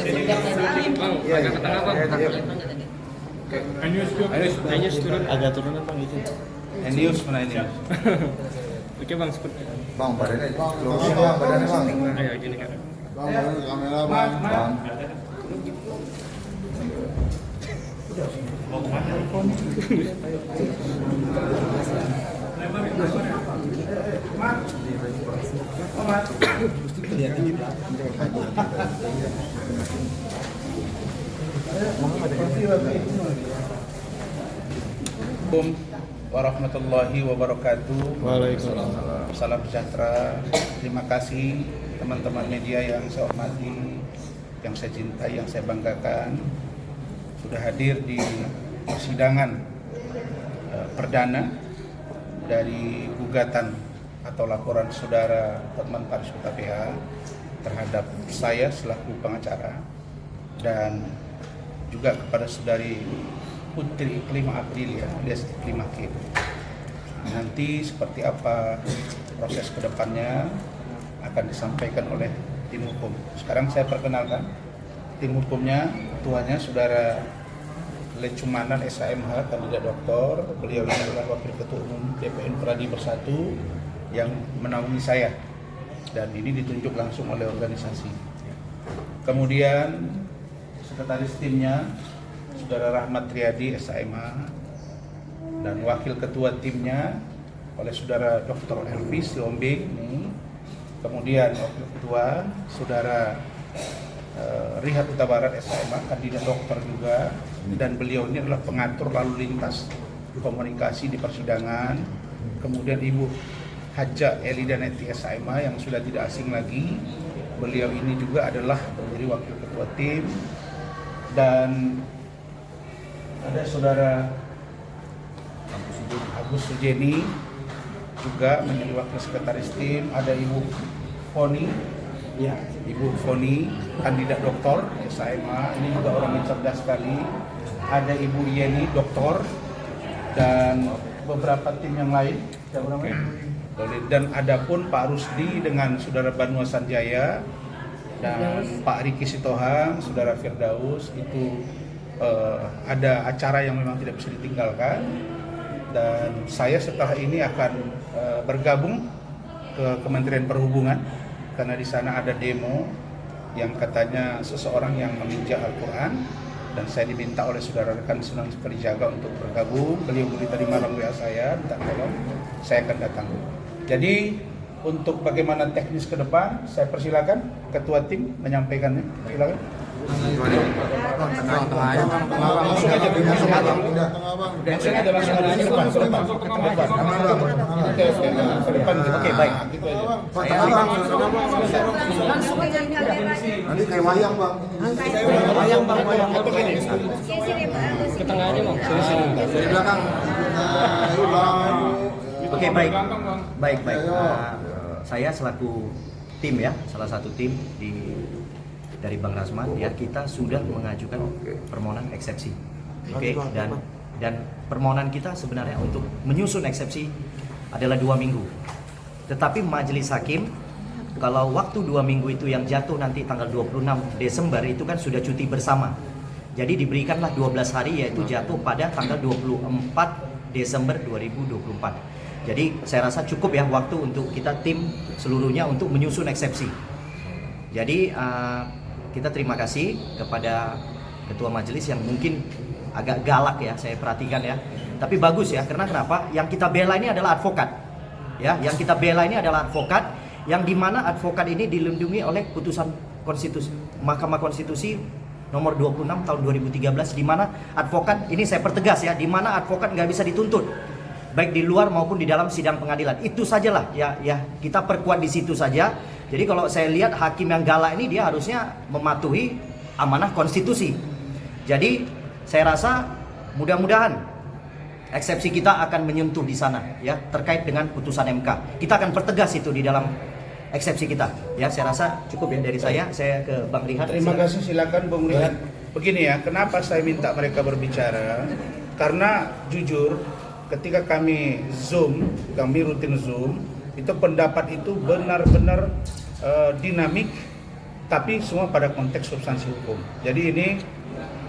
Bang, agak ke tengah bang. Anius turun. Agak turunan bang itu. Enius mana Enius? Oke bang, seperti. Bang, badannya closing bang, badannya bang. Ayo gini kan. Bang, kamera bang. Bang. Assalamualaikum warahmatullahi wabarakatuh. Waalaikumsalam. Salam sejahtera. Terima kasih teman-teman media yang saya hormati, yang saya cintai, yang saya banggakan, sudah hadir di persidangan perdana dari gugatan atau laporan saudara Hotman Paris Huta PH terhadap saya selaku pengacara dan juga kepada saudari Putri Iklim Abdilia alias Iklim Hakim. Nanti seperti apa proses kedepannya akan disampaikan oleh tim hukum. Sekarang saya perkenalkan tim hukumnya, ketuanya saudara Lecumanan SHMH, kandidat doktor. Beliau ini adalah wakil ketua umum DPN Pradi Bersatu yang menaungi saya dan ini ditunjuk langsung oleh organisasi. Kemudian sekretaris timnya Saudara Rahmat Riyadi SHMH dan wakil ketua timnya oleh Saudara Dr. Elvis Lombing. Kemudian wakil ketua Saudara Rihat Huta Barat SHMH, kandidat dokter juga, dan beliau ini adalah pengatur lalu lintas komunikasi di persidangan. Kemudian Ibu Haja Elida Neti SHMH yang sudah tidak asing lagi, beliau ini juga adalah menjadi wakil ketua tim. Dan ada saudara Agus Sujeni juga menjadi wakil sekretaris tim. Ada Ibu Foni, ya, Ibu Foni kandidat doktor SHMH, ini juga orang yang cerdas sekali. Ada Ibu Yeni doktor dan beberapa tim yang lain. Dan ada pun Pak Rusdi dengan saudara Banua Sanjaya dan Pak Riki Sitohang, saudara Firdaus. Itu ada acara yang memang tidak bisa ditinggalkan, dan saya setelah ini akan bergabung ke Kementerian Perhubungan karena di sana ada demo yang katanya seseorang yang menginjak Al-Quran, dan saya diminta oleh saudara rekan Sunan Kalijaga untuk bergabung. Beliau beli tadi malam WA saya, minta tolong, saya akan datang. Jadi untuk bagaimana teknis ke depan, saya persilakan ketua tim menyampaikannya. Silakan. Langsung aja depan. Oke, baik. Nanti kayak wayang bang. Ke tengah aja bang. Dari belakang. Oke, baik. Saya selaku tim ya, salah satu tim dari Bang Rasman ya, kita sudah mengajukan permohonan eksepsi. Oke, dan permohonan kita sebenarnya untuk menyusun eksepsi adalah 2 minggu. Tetapi majelis hakim kalau waktu 2 minggu itu yang jatuh nanti tanggal 26 Desember itu kan sudah cuti bersama. Jadi diberikanlah 12 hari, yaitu jatuh pada tanggal 24 Desember 2024. Jadi saya rasa cukup ya waktu untuk kita tim seluruhnya untuk menyusun eksepsi. Jadi kita terima kasih kepada ketua majelis yang mungkin agak galak ya, saya perhatikan ya. Tapi bagus ya, karena kenapa? Yang kita bela ini adalah advokat. Ya, yang kita bela ini adalah advokat, yang dimana advokat ini dilindungi oleh putusan konstitusi Mahkamah Konstitusi nomor 26 tahun 2013, di mana advokat ini, saya pertegas ya, di mana advokat nggak bisa dituntut baik di luar maupun di dalam sidang pengadilan. Itu sajalah ya, kita perkuat di situ saja. Jadi kalau saya lihat hakim yang galak ini, dia harusnya mematuhi amanah konstitusi. Jadi saya rasa mudah-mudahan eksepsi kita akan menyentuh di sana ya, terkait dengan putusan MK. Kita akan pertegas itu di dalam eksepsi kita ya. Saya rasa cukup ya dari saya ke Bang Rihat. Terima kasih, silakan Bang Rihat. Begini ya, kenapa saya minta mereka berbicara? Karena jujur ketika kami rutin Zoom, itu pendapat itu benar-benar dinamik, tapi semua pada konteks substansi hukum. Jadi ini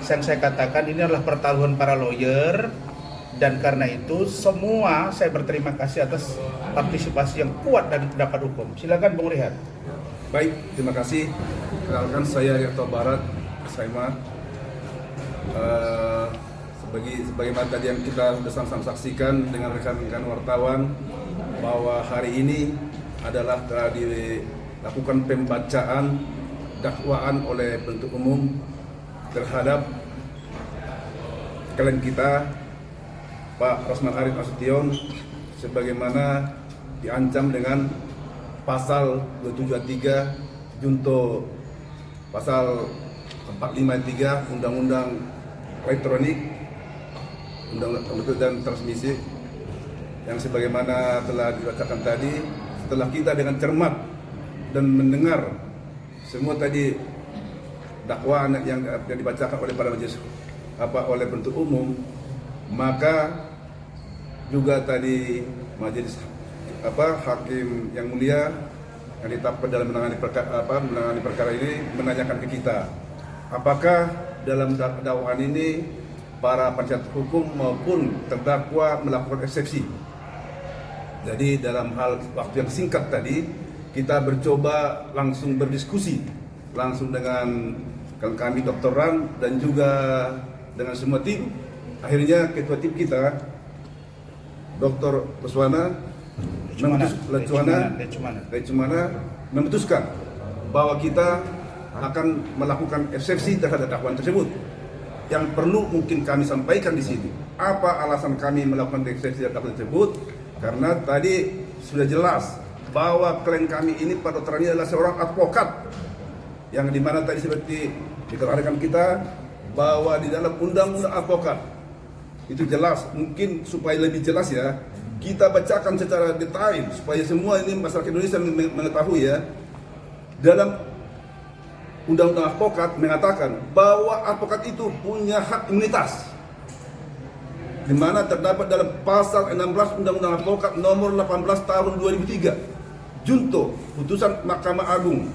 yang saya katakan ini adalah pertaruhan para lawyer, dan karena itu semua saya berterima kasih atas partisipasi yang kuat dari pendapat hukum. Silakan Bung Rehat. Baik, terima kasih. Kenalkan saya Rektor Barat Saimat. Sebagaimana tadi yang kita sudah sama-sama saksikan dengan rekan-rekan wartawan, bahwa hari ini adalah telah dilakukan pembacaan dakwaan oleh penuntut umum terhadap klien kita Pak Rosman Arif Nasution, sebagaimana diancam dengan pasal 273 junto pasal 453 Undang-Undang Elektronik, Undang-Undang dan Transmisi, yang sebagaimana telah dibacakan tadi. Setelah kita dengan cermat dan mendengar semua tadi dakwaan yang dibacakan oleh para majelis oleh penuntut umum, maka juga tadi majelis hakim yang mulia yang ditetapkan dalam menangani perkara ini menanyakan ke kita, apakah dalam dakwaan ini para penasihat hukum maupun terdakwa melakukan eksepsi. Jadi dalam hal waktu yang singkat tadi, kita bercoba langsung berdiskusi langsung dengan kami Dr. Ran dan juga dengan semua tim. Akhirnya ketua tim kita Dr. Lecumana memutuskan bahwa kita akan melakukan eksepsi terhadap dakwaan tersebut. Yang perlu mungkin kami sampaikan di sini, apa alasan kami melakukan eksepsi terhadap dakwaan tersebut? Karena tadi sudah jelas bahwa klien kami ini Pak Dr. ini adalah seorang advokat, yang dimana tadi seperti diterangkan kita bahwa di dalam undang-undang advokat itu jelas, mungkin supaya lebih jelas ya, kita bacakan secara detail supaya semua ini masyarakat Indonesia mengetahui ya. Dalam undang-undang advokat mengatakan bahwa advokat itu punya hak imunitas, di mana terdapat dalam pasal 16 Undang-Undang Advokat nomor 18 tahun 2003, junto putusan Mahkamah Agung,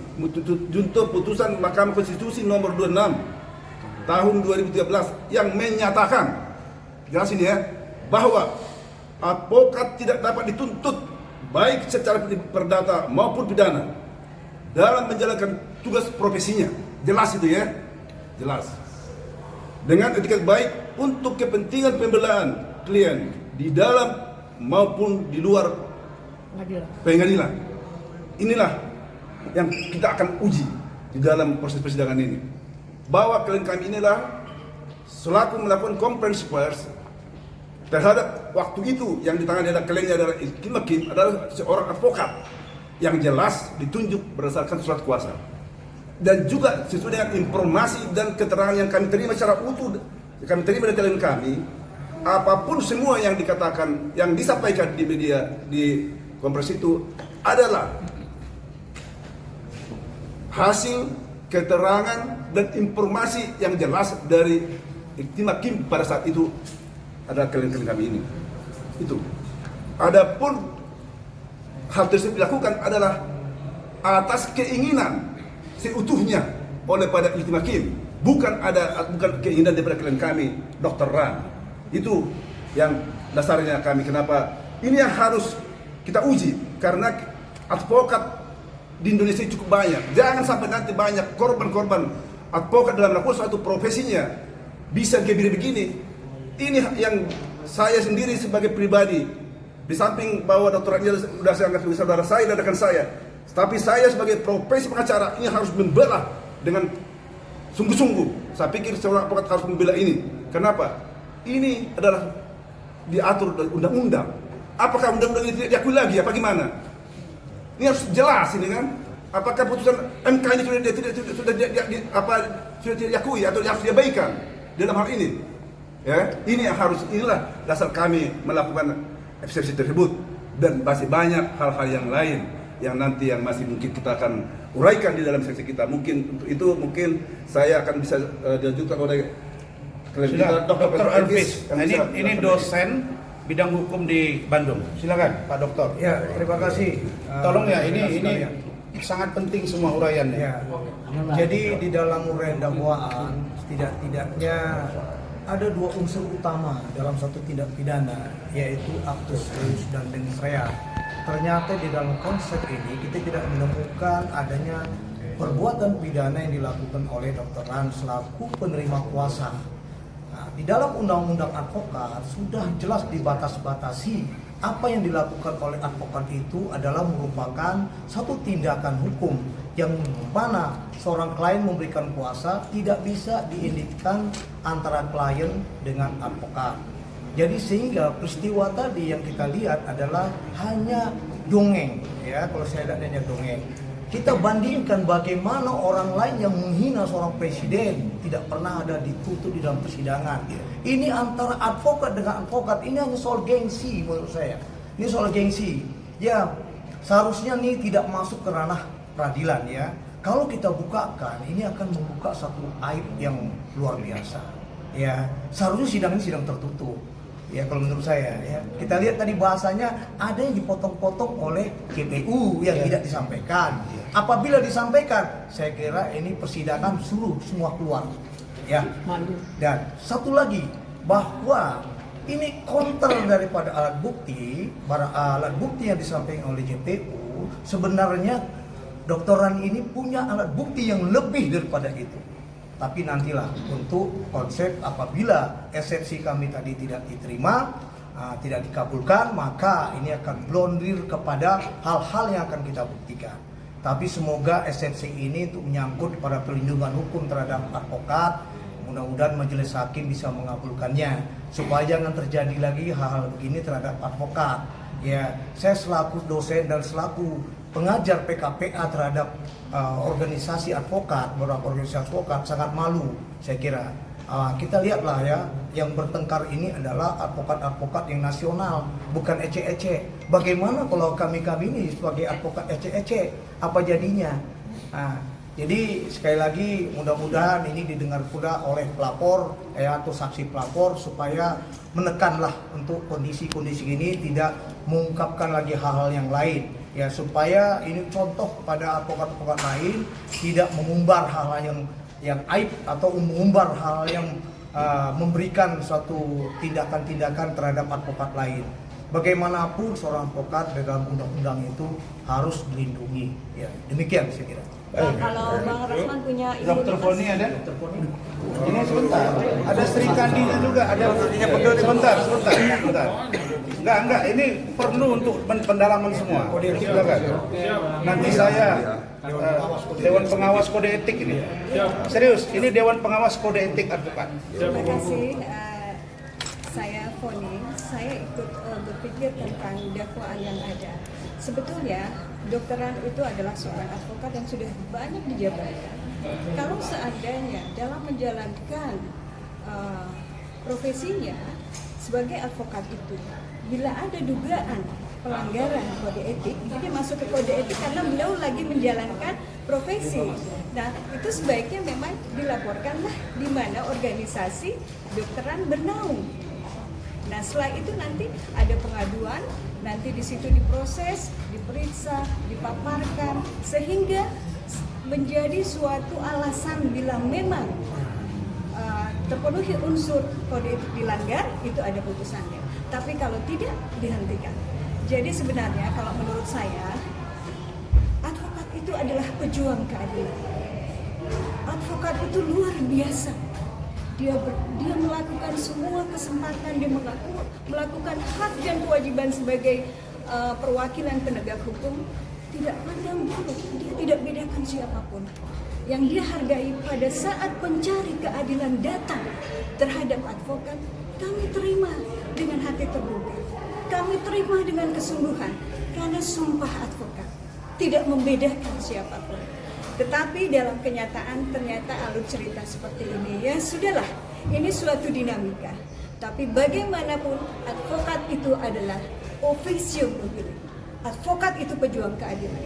junto putusan Mahkamah Konstitusi nomor 26 tahun 2013 yang menyatakan, jelas ini ya, bahwa advokat tidak dapat dituntut baik secara perdata maupun pidana dalam menjalankan tugas profesinya. Jelas itu ya, jelas. Dengan etikat baik untuk kepentingan pembelaan klien di dalam maupun di luar pengadilan. Inilah yang kita akan uji di dalam proses persidangan ini, bahwa klien kami inilah selaku melakukan conference pers terhadap waktu itu yang ditangani adalah kliennya adalah Hakim adalah seorang advokat yang jelas ditunjuk berdasarkan surat kuasa, dan juga sesuai dengan informasi dan keterangan yang kami terima secara utuh, kami terima dari klien kami, apapun semua yang dikatakan, yang disampaikan di media di konferensi itu adalah hasil keterangan dan informasi yang jelas dari Hakim pada saat itu adalah klien-klien kami ini. Itu. Adapun hal tersebut dilakukan adalah atas keinginan seutuhnya oleh pada Hakim, bukan keinginan daripada klien kami Dr. Ran. Itu yang dasarnya kami kenapa ini yang harus kita uji, karena advokat di Indonesia cukup banyak. Jangan sampai nanti banyak korban-korban advokat dalam melakukan suatu profesinya bisa begini. Ini yang saya sendiri sebagai pribadi, di samping bahwa Dr. Ran sudah sangat saudara saya dan rekan saya, tapi saya sebagai profesi pengacara ini harus membela dengan sungguh-sungguh. Saya pikir seorang advokat harus membela ini. Kenapa? Ini adalah diatur dalam undang-undang. Apakah undang-undang ini tidak diakui lagi? Apa gimana? Ini harus jelas ini kan. Apakah putusan MK ini sudah diakui atau harus diabaikan dalam hal ini? Ya, ini yang harus, inilah dasar kami melakukan eksepsi tersebut, dan masih banyak hal-hal yang lain yang nanti yang masih mungkin kita akan uraikan di dalam seksi kita. Mungkin untuk itu mungkin saya akan bisa dilanjutkan oleh Dr. Elvis. Ini dosen bidang hukum di Bandung. Silakan Pak Dokter. Ya, terima kasih. Tolong ya, ini sangat penting semua uraiannya. Ya. Jadi di dalam uraian dakwaan tidak-tidaknya ada dua unsur utama dalam satu tindak pidana, yaitu actus reus dan mens rea. Ternyata di dalam konsep ini kita tidak menemukan adanya perbuatan pidana yang dilakukan oleh Dr. Ran selaku penerima kuasa. Nah, di dalam undang-undang advokat sudah jelas dibatas-batasi apa yang dilakukan oleh advokat itu adalah merupakan satu tindakan hukum yang mana seorang klien memberikan kuasa tidak bisa diindikasikan antara klien dengan advokat. Jadi sehingga peristiwa tadi yang kita lihat adalah hanya dongeng, ya kalau saya lihat hanya dongeng. Kita bandingkan bagaimana orang lain yang menghina seorang presiden tidak pernah ada dituntut di dalam persidangan. Ini antara advokat dengan advokat, ini hanya soal gengsi menurut saya. Ini soal gengsi. Ya, seharusnya ini tidak masuk ke ranah peradilan ya. Kalau kita bukakan, ini akan membuka satu aib yang luar biasa. Ya, seharusnya sidang ini sidang tertutup. Ya kalau menurut saya ya, kita lihat tadi bahasanya ada yang dipotong-potong oleh KPU yang tidak disampaikan. Apabila disampaikan, saya kira ini persidangan suruh semua keluar. Ya. Dan satu lagi bahwa ini counter daripada alat bukti yang disampaikan oleh JPU. Sebenarnya Dr. Ran ini punya alat bukti yang lebih daripada itu. Tapi nantilah untuk konsep apabila eksepsi kami tadi tidak diterima, tidak dikabulkan, maka ini akan blondir kepada hal-hal yang akan kita buktikan. Tapi semoga eksepsi ini untuk menyangkut pada perlindungan hukum terhadap advokat, mudah-mudahan majelis hakim bisa mengabulkannya supaya jangan terjadi lagi hal-hal begini terhadap advokat. Ya, saya selaku dosen dan selaku pengajar PKPA terhadap organisasi advokat, beberapa organisasi advokat sangat malu saya kira. Kita lihatlah ya, yang bertengkar ini adalah advokat-advokat yang nasional, bukan ece-ece. Bagaimana kalau kami ini sebagai advokat ece-ece, apa jadinya? Jadi sekali lagi mudah-mudahan ini didengar pula oleh pelapor atau saksi pelapor supaya menekanlah untuk kondisi-kondisi ini tidak mengungkapkan lagi hal-hal yang lain. Ya supaya ini contoh pada advokat-advokat lain tidak mengumbar hal-hal yang aib atau mengumbar hal yang memberikan suatu tindakan-tindakan terhadap advokat lain. Bagaimanapun seorang advokat dalam undang-undang itu harus dilindungi. Ya, demikian saya kira. Kalau Bang Rasman punya Dokter Foni ada? Ini sebentar. Ada Sri Kandinya juga. Ada sebentar. Enggak. Ini perlu untuk pendalaman semua. Kode etik silakan. Nanti saya Dewan Pengawas Kode Etik ini. Serius, ini Dewan Pengawas Kode Etik Advokat. Terima kasih. Saya Foni, saya ikut berpikir tentang dakwaan yang ada. Sebetulnya Dr. Ran itu adalah seorang advokat yang sudah banyak dijabatkan. Kalau seandainya dalam menjalankan profesinya sebagai advokat itu, bila ada dugaan pelanggaran kode etik, jadi masuk ke kode etik karena beliau lagi menjalankan profesi. Nah, itu sebaiknya memang dilaporkanlah di mana organisasi Dr. Ran bernaung. Nah, setelah itu nanti ada pengaduan, nanti di situ diproses, diperiksa, dipaparkan, sehingga menjadi suatu alasan bila memang terpenuhi unsur kode etik dilanggar, itu ada putusannya. Tapi kalau tidak, dihentikan. Jadi sebenarnya kalau menurut saya, advokat itu adalah pejuang keadilan. Advokat itu luar biasa. Dia melakukan semua kesempatan, dia melakukan hak dan kewajiban sebagai perwakilan penegak hukum, tidak pandang bulu, dia tidak bedakan siapapun. Yang dia hargai pada saat pencari keadilan datang terhadap advokat, kami terima dengan hati terbuka, kami terima dengan kesungguhan, karena sumpah advokat tidak membedakan siapapun. Tetapi dalam kenyataan ternyata alur cerita seperti ini, ya sudahlah, ini suatu dinamika. Tapi bagaimanapun advokat itu adalah officio publik. Advokat itu pejuang keadilan.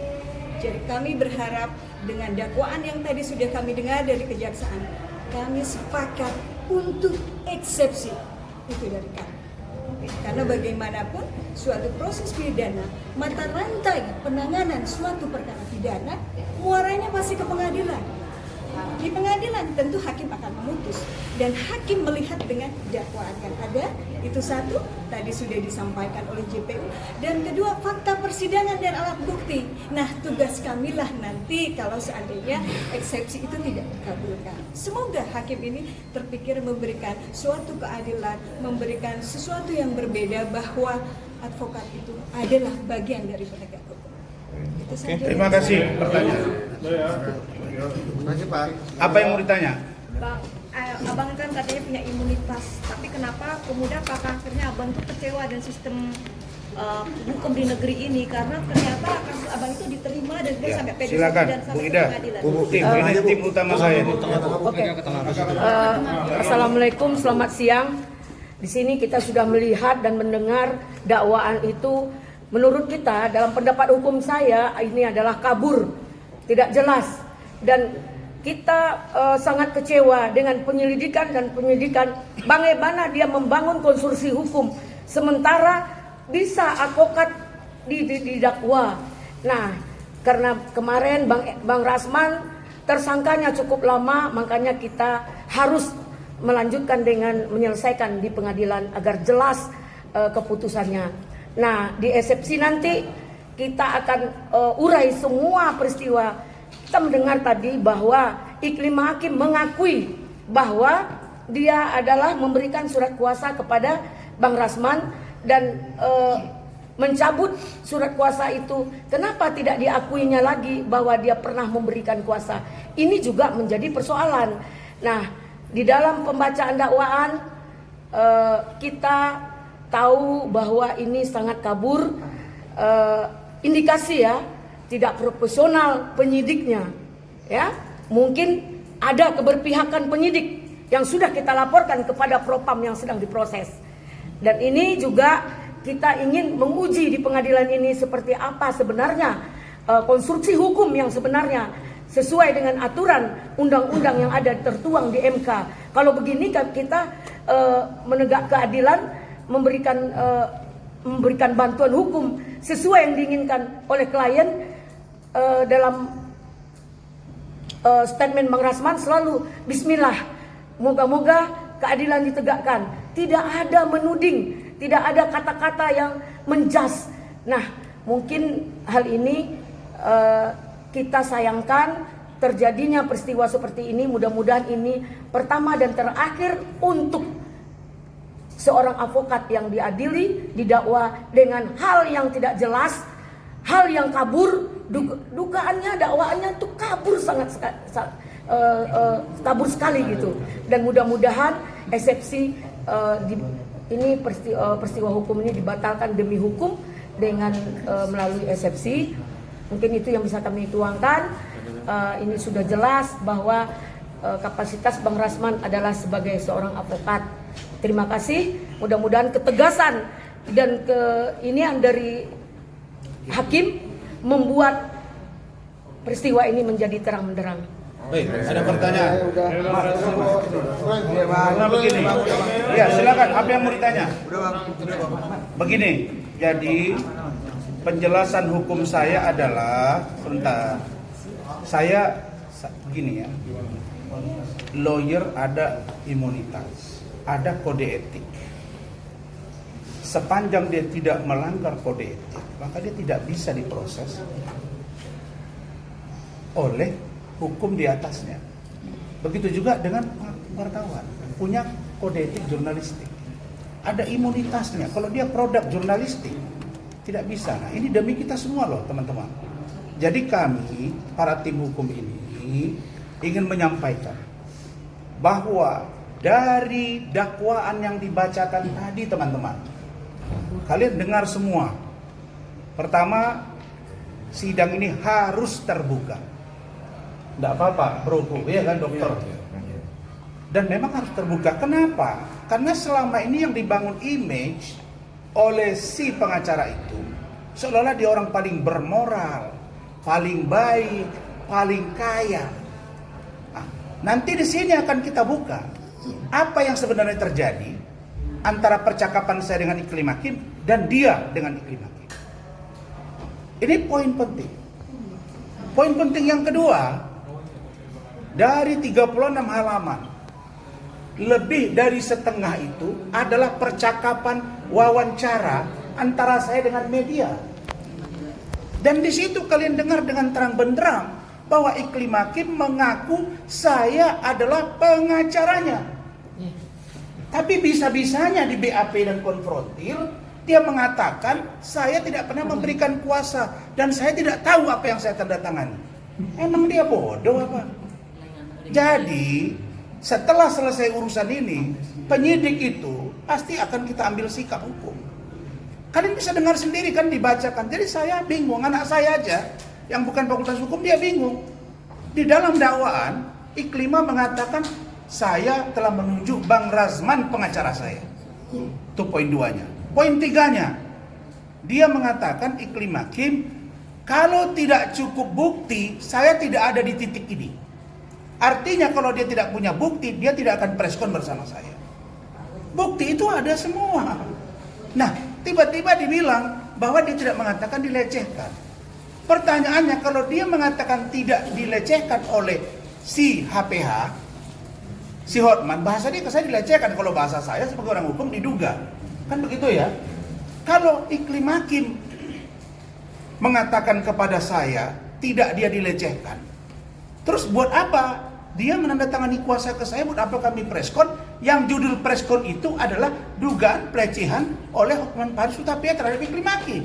Jadi kami berharap dengan dakwaan yang tadi sudah kami dengar dari kejaksaan, kami sepakat untuk eksepsi itu dari kami. Karena bagaimanapun suatu proses pidana, mata rantai penanganan suatu perkara pidana, muaranya pasti ke pengadilan. Di pengadilan tentu hakim akan memutus dan hakim melihat dengan dakwaan yang ada. Itu satu, tadi sudah disampaikan oleh JPU. Dan kedua, fakta persidangan dan alat bukti. Nah, tugas kamilah nanti kalau seandainya eksepsi itu tidak dikabulkan. Semoga hakim ini terpikir memberikan suatu keadilan, memberikan sesuatu yang berbeda, bahwa advokat itu adalah bagian dari penegak hukum. Itu saja. Terima kasih pertanyaan. Apa yang mau ditanya? Bang, abang kan katanya punya imunitas, tapi kenapa kemudian pada akhirnya abang tuh kecewa dengan sistem hukum di negeri ini, karena ternyata kasus abang itu diterima dan dia sampai PD1 Silakan, dan Bu sampai ke Ida. pengadilan. Ini tim utama saya. Oke. Assalamualaikum, selamat siang. Di sini kita sudah melihat dan mendengar dakwaan itu. Menurut kita, dalam pendapat hukum saya, ini adalah kabur, tidak jelas. Dan kita sangat kecewa dengan penyelidikan dan penyidikan. Bagaimana dia membangun konstruksi hukum, sementara bisa advokat didakwa. Nah, karena kemarin Bang Rasman tersangkanya cukup lama, makanya kita harus melanjutkan dengan menyelesaikan di pengadilan agar jelas keputusannya. Nah, di eksepsi nanti kita akan urai semua peristiwa. Kita mendengar tadi bahwa Iklim Hakim mengakui bahwa dia adalah memberikan surat kuasa kepada Bang Rasman dan mencabut surat kuasa itu. Kenapa tidak diakuinya lagi bahwa dia pernah memberikan kuasa? Ini juga menjadi persoalan. Nah, di dalam pembacaan dakwaan kita tahu bahwa ini sangat kabur, indikasi ya tidak profesional penyidiknya, ya mungkin ada keberpihakan penyidik yang sudah kita laporkan kepada Propam yang sedang diproses. Dan ini juga kita ingin menguji di pengadilan ini seperti apa sebenarnya konstruksi hukum yang sebenarnya sesuai dengan aturan undang-undang yang ada tertuang di MK. Kalau begini kan kita menegak keadilan, memberikan bantuan hukum sesuai yang diinginkan oleh klien. Dalam statement Bang Rasman selalu Bismillah, moga-moga keadilan ditegakkan, tidak ada menuding, tidak ada kata-kata yang menjas. Nah, mungkin hal ini kita sayangkan terjadinya peristiwa seperti ini. Mudah-mudahan ini pertama dan terakhir untuk seorang advokat yang diadili, didakwa dengan hal yang tidak jelas, hal yang kabur, dugaannya, dakwaannya itu kabur kabur sekali gitu. Dan mudah-mudahan eksepsi ini peristiwa hukum ini dibatalkan demi hukum dengan melalui eksepsi. Mungkin itu yang bisa kami tuangkan. Ini sudah jelas bahwa kapasitas Bang Rasman adalah sebagai seorang advokat. Terima kasih. Mudah-mudahan ketegasan dan keinian dari hakim membuat peristiwa ini menjadi terang benderang. Baik, ada pertanyaan. Nah, begini. Ya, silakan. Apa yang mau ditanya? Begini. Jadi penjelasan hukum saya adalah saya begini ya. Lawyer ada imunitas, ada kode etik. Sepanjang dia tidak melanggar kode etik, maka dia tidak bisa diproses oleh hukum di atasnya. Begitu juga dengan wartawan, punya kode etik jurnalistik, ada imunitasnya. Kalau dia produk jurnalistik, tidak bisa. Nah, ini demi kita semua loh, teman-teman. Jadi kami, para tim hukum ini, ingin menyampaikan bahwa dari dakwaan yang dibacakan tadi, teman-teman, kalian dengar semua. Pertama, sidang ini harus terbuka. Tidak apa-apa, bro, ya kan dokter. Dan memang harus terbuka. Kenapa? Karena selama ini yang dibangun image oleh si pengacara itu, seolah-olah dia orang paling bermoral, paling baik, paling kaya. Nah, nanti di sini akan kita buka apa yang sebenarnya terjadi antara percakapan saya dengan Iklim Hakim dan dia dengan Iklim Hakim. Ini poin penting. Poin penting yang kedua, dari 36 halaman, lebih dari setengah itu adalah percakapan wawancara antara saya dengan media. Dan di situ kalian dengar dengan terang benderang bahwa Iklim Hakim mengaku saya adalah pengacaranya. Tapi bisa-bisanya di BAP dan konfrontir, dia mengatakan saya tidak pernah memberikan kuasa dan saya tidak tahu apa yang saya tanda tangani. Emang dia bodoh apa? Jadi setelah selesai urusan ini, penyidik itu pasti akan kita ambil sikap hukum. Kalian bisa dengar sendiri kan, dibacakan. Jadi saya bingung, anak saya aja yang bukan fakultas hukum dia bingung. Di dalam dakwaan, Iklima mengatakan saya telah menunjuk Bang Razman pengacara saya. Itu poin 2-nya. Poin 3-nya, dia mengatakan Iklim Hakim, kalau tidak cukup bukti, saya tidak ada di titik ini. Artinya kalau dia tidak punya bukti, dia tidak akan preskon bersama saya. Bukti itu ada semua. Nah, tiba-tiba dibilang bahwa dia tidak mengatakan dilecehkan. Pertanyaannya, kalau dia mengatakan tidak dilecehkan oleh si HPH, si Hotman, bahasa dia ke saya dilecehkan. Kalau bahasa saya sebagai orang hukum diduga. Kan begitu ya? Kalau Iklim Hakim mengatakan kepada saya tidak dia dilecehkan, terus buat apa dia menandatangani kuasa ke saya? Buat apa kami preskon? Yang judul preskon itu adalah dugaan pelecehan oleh Hotman Paris Hutapea terhadap Iklim Hakim,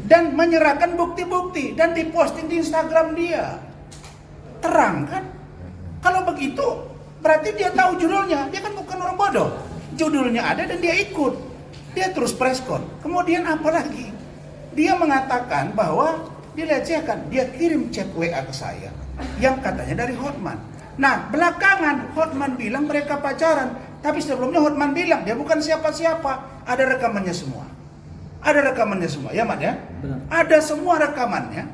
dan menyerahkan bukti-bukti dan diposting di Instagram dia. Terang kan? Kalau begitu berarti dia tahu judulnya. Dia kan bukan orang bodoh. Judulnya ada dan dia ikut. Dia terus preskon. Kemudian apa lagi? Dia mengatakan bahwa dilecehkan. Dia kirim chat WA ke saya yang katanya dari Hotman. Nah, belakangan Hotman bilang mereka pacaran, tapi sebelumnya Hotman bilang dia bukan siapa-siapa. Ada rekamannya semua. Ada rekamannya semua, ya Mat ya? Ada semua rekamannya.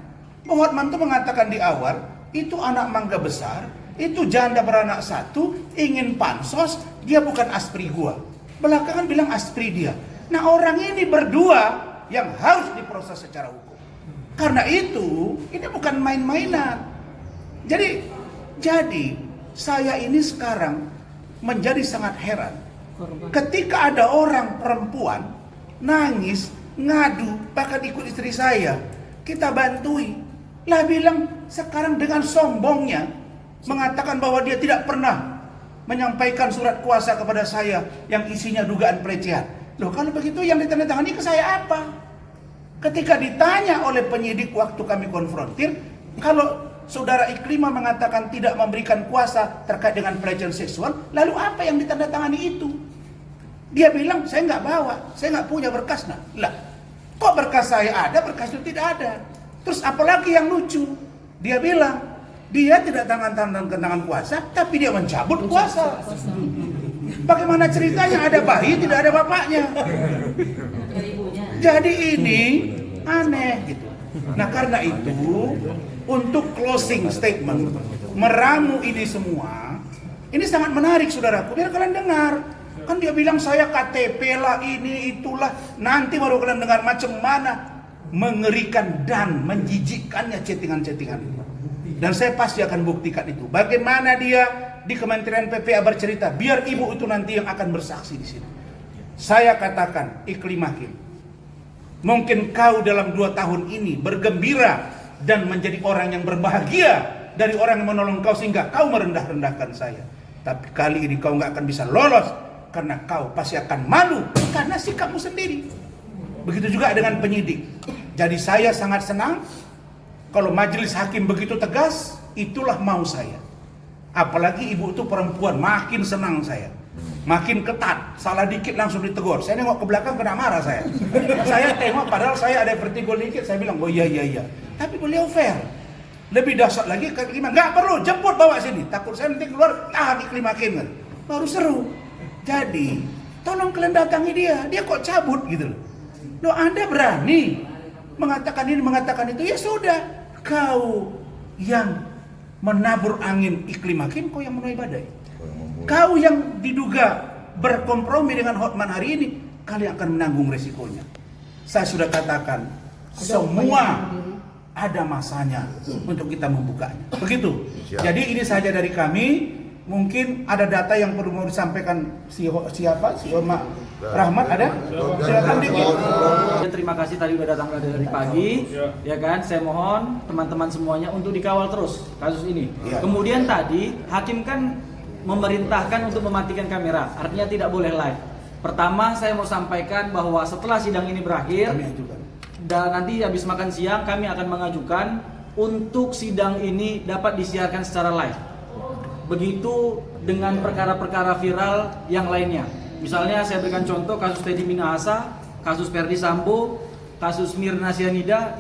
Hotman tuh mengatakan di awal, itu anak mangga besar, itu janda beranak satu, ingin pansos, dia bukan aspri gua. Belakangan bilang aspri dia. Nah, orang ini berdua yang harus diproses secara hukum. Karena itu, ini bukan main-mainan. Jadi saya ini sekarang menjadi sangat heran. Ketika ada orang perempuan nangis, ngadu, bahkan ikut istri saya, kita bantui. Lah bilang sekarang dengan sombongnya mengatakan bahwa dia tidak pernah menyampaikan surat kuasa kepada saya yang isinya dugaan pelecehan. Loh, kalau begitu yang ditandatangani ke saya apa? Ketika ditanya oleh penyidik waktu kami konfrontir, kalau saudara Iklima mengatakan tidak memberikan kuasa terkait dengan pelecehan seksual, lalu apa yang ditandatangani itu? Dia bilang, saya nggak bawa, saya nggak punya berkas. Nah, lah, kok berkas saya ada, berkas itu tidak ada. Terus apalagi yang lucu? Dia bilang, dia tidak tangan kuasa, tapi dia mencabut kuasa. Bagaimana ceritanya ada bayi, tidak ada bapaknya? Jadi ini aneh gitu. Nah, karena itu, untuk closing statement, meramu ini semua, ini sangat menarik saudaraku, biar kalian dengar. Kan dia bilang saya KTP lah, ini itulah, nanti baru kalian dengar macam mana mengerikan dan menjijikkannya chattingan-chattingan ini. Dan saya pasti akan buktikan itu. Bagaimana dia di Kementerian PPA bercerita, biar ibu itu nanti yang akan bersaksi di sini. Saya katakan, Iklim Hakim, mungkin kau dalam 2 tahun ini bergembira dan menjadi orang yang berbahagia dari orang yang menolong kau sehingga kau merendah-rendahkan saya. Tapi kali ini kau nggak akan bisa lolos karena kau pasti akan malu karena sikapmu sendiri. Begitu juga dengan penyidik. Jadi saya sangat senang kalau majelis hakim begitu tegas, itulah mau saya. Apalagi ibu itu perempuan, makin senang saya. Makin ketat, salah dikit langsung ditegur. Saya nengok ke belakang kena marah saya. Saya tengok padahal saya ada vertigo dikit, saya bilang, oh iya. Tapi beliau fair. Lebih dahsyat lagi ke Iklim, nggak perlu, jemput bawa sini. Takut saya nanti keluar, tahan Iklim Hakim kan. Baru seru. Jadi, tolong kalian datangi dia kok cabut gitu loh. Loh, Anda berani mengatakan ini, mengatakan itu, ya sudah. Kau yang menabur angin Iklim Hakim, kau yang menuai badai. Kau yang diduga berkompromi dengan Hotman hari ini, kalian akan menanggung resikonya. Saya sudah katakan, semua ada masanya untuk kita membukanya. Begitu. Jadi ini saja dari kami. Mungkin ada data yang perlu mau disampaikan si Oma Rahmat ada? Silakan dikit. Terima kasih tadi udah datang dari pagi, ya kan? Saya mohon teman-teman semuanya untuk dikawal terus kasus ini. Kemudian tadi hakim kan memerintahkan untuk mematikan kamera, artinya tidak boleh live. Pertama saya mau sampaikan bahwa setelah sidang ini berakhir dan nanti habis makan siang kami akan mengajukan untuk sidang ini dapat disiarkan secara live. Begitu dengan perkara-perkara viral yang lainnya. Misalnya saya berikan contoh kasus Teddy Minahasa, kasus Ferdi Sambo, kasus Mirna Cyanida.